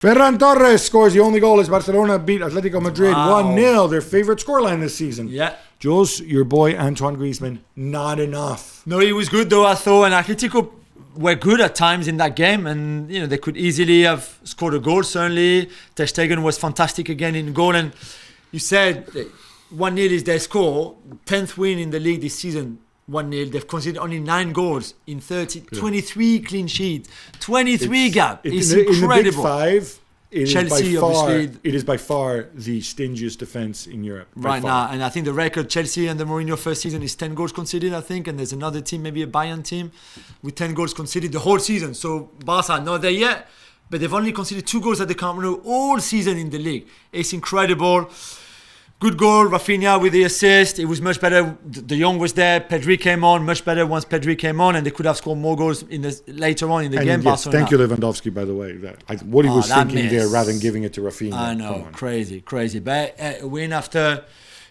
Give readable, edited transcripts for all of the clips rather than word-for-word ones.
Ferran Torres scores the only goal as Barcelona beat Atletico Madrid 1-0, their favorite scoreline this season. Yeah. Jules, your boy Antoine Griezmann, not enough. No, he was good though, I thought, and Atletico were good at times in that game, and they could easily have scored a goal. Certainly, Ter Stegen was fantastic again in goal, and you said 1-0 is their score, 10th win in the league this season. 1-0. They've conceded only 9 goals in 23 clean sheets. 23 Gab. It's incredible. In the big five, Chelsea, obviously, it is by far the stingiest defense in Europe. Right now. And I think the record, Chelsea and the Mourinho first season, is 10 goals conceded, I think. And there's another team, maybe a Bayern team, with 10 goals conceded the whole season. So Barca, not there yet. But they've only conceded 2 goals at the Camp Nou all season in the league. It's incredible. Good goal, Rafinha with the assist. It was much better. De Jong was there. Pedri came on, much better once Pedri came on, and they could have scored more goals later on in the game. Yes, thank you, Lewandowski, by the way. What he was thinking there rather than giving it to Rafinha. I know, crazy. But a win after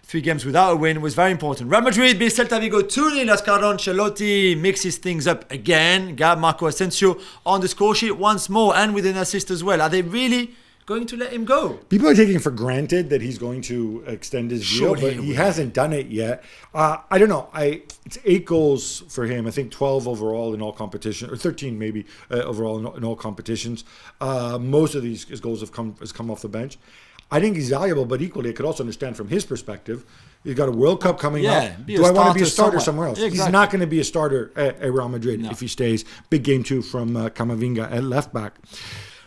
3 games without a win was very important. Real Madrid beat Celta Vigo 2-0 as Carlo Ancelotti mixes things up again. Gab, Marco Asensio on the score sheet once more, and with an assist as well. Are they really going to let him go? People are taking for granted that he's going to extend his deal, but he hasn't done it yet. I don't know. It's 8 goals for him. I think 12 overall in all competitions, or 13 maybe overall in all competitions. Most of his goals have come off the bench. I think he's valuable, but equally, I could also understand from his perspective. He's got a World Cup coming up. Do I want to be a starter somewhere else? Exactly. He's not going to be a starter at Real Madrid if he stays. Big game too from Camavinga at left back.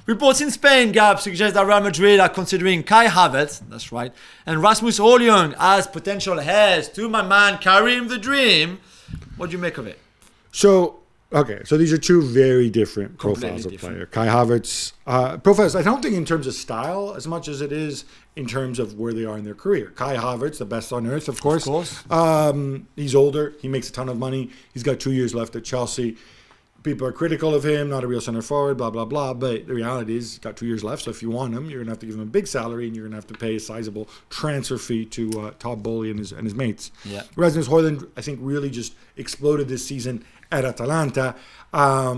Reports in Spain, Gab, suggest that Real Madrid are considering Kai Havertz, that's right, and Rasmus Højlund as potential heirs to my man Karim the Dream. What do you make of it? So these are 2 very different profiles of player. Kai Havertz, profiles, I don't think in terms of style as much as it is in terms of where they are in their career. Kai Havertz, the best on earth, of course. He's older. He makes a ton of money. He's got 2 years left at Chelsea. People are critical of him, not a real center forward, blah, blah, blah. But the reality is he's got 2 years left. So if you want him, you're going to have to give him a big salary and you're going to have to pay a sizable transfer fee to Todd Bowley and his mates. Yeah. Rasmus Højlund, I think, really just exploded this season at Atalanta. A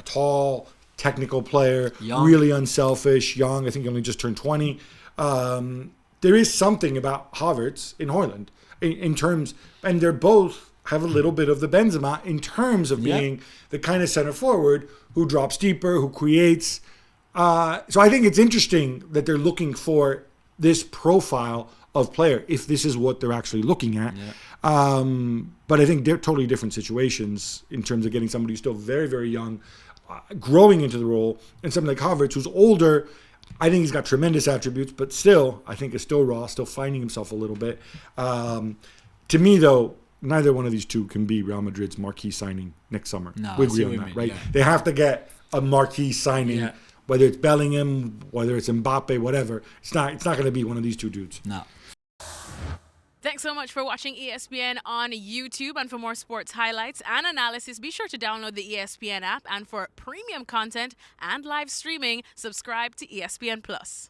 tall, technical player, really unselfish, young. I think he only just turned 20. There is something about Havertz in Højlund in terms, and they're both have a little bit of the Benzema in terms of being the kind of center forward who drops deeper, who creates. So I think it's interesting that they're looking for this profile of player, if this is what they're actually looking at. But I think they're totally different situations in terms of getting somebody who's still very, very young, growing into the role, and somebody like Havertz who's older. I think he's got tremendous attributes, but still, I think is still raw, still finding himself a little bit. To me, though, neither one of these 2 can be Real Madrid's marquee signing next summer. No, we agree on that, right? Yeah. They have to get a marquee signing, whether it's Bellingham, whether it's Mbappe, whatever. It's not going to be one of these 2 dudes. No. Thanks so much for watching ESPN on YouTube. And for more sports highlights and analysis, be sure to download the ESPN app. And for premium content and live streaming, subscribe to ESPN Plus.